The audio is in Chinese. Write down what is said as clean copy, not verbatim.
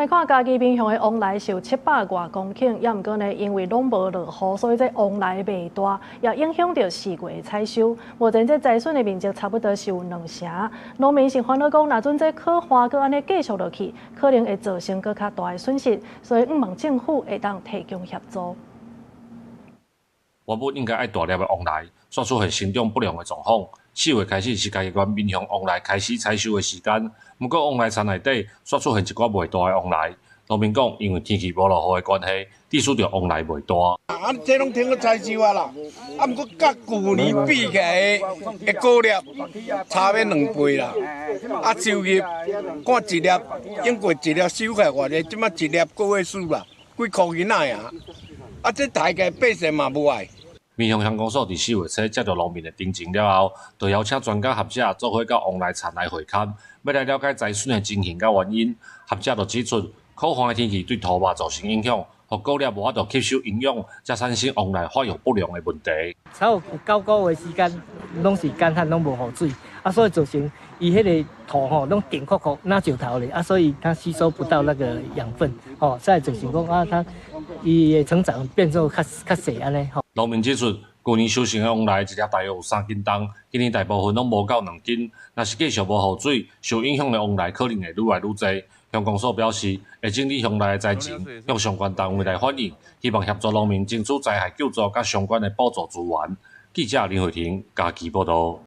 来看嘉义民雄的往来是有700多公顷，也毋过呢，因为拢无落雨，所以这往来袂大，也影响到4月的采收。目前这栽笋的面积差不多是有2成，农民是烦恼讲，若准这可花搁安尼继续落去，可能会造成搁较大的损失，所以望政府会当提供协助。原本应该爱大粒的往来，煞出现生长不良的状况。4月开始是嘉义县民雄往来开始采收的时间，不过往来田内底煞出现一寡袂大的往来。农民讲，因为天气无落雨的关系，致使着往来袂大。这拢停去采收啊啦，不过甲旧年比起来的高粒差要2倍啦。收入看一粒用过一粒收起来偌济，即马一粒个位数啦，几块银仔啊！这大家百姓嘛无爱。民雄乡公所伫4月初接到农民的申请了后，就邀请专家学者做伙到往来田来会勘，要来了解栽笋的情形甲原因。学者就指出，酷寒的天气对土壤造成影响，互果粒无法度吸收营养，才产生往来发育不良的问题。超有9个月时间，拢是干旱，拢无雨水，所以造成伊迄个土拢顶壳壳，那石头咧，所以它吸收不到那个养分，所以造成讲它伊的成长变做较细安尼。农民指出，去年收成的往来一粒大约有3斤重，今年大部分拢无到2斤。若是继续无雨水，受影响的往来可能会愈来愈多。乡公所表示，会整理乡内的灾情，向相关单位来反映，希望协助农民争取灾害救助甲相关的补助资源。记者林慧婷，嘉义报道。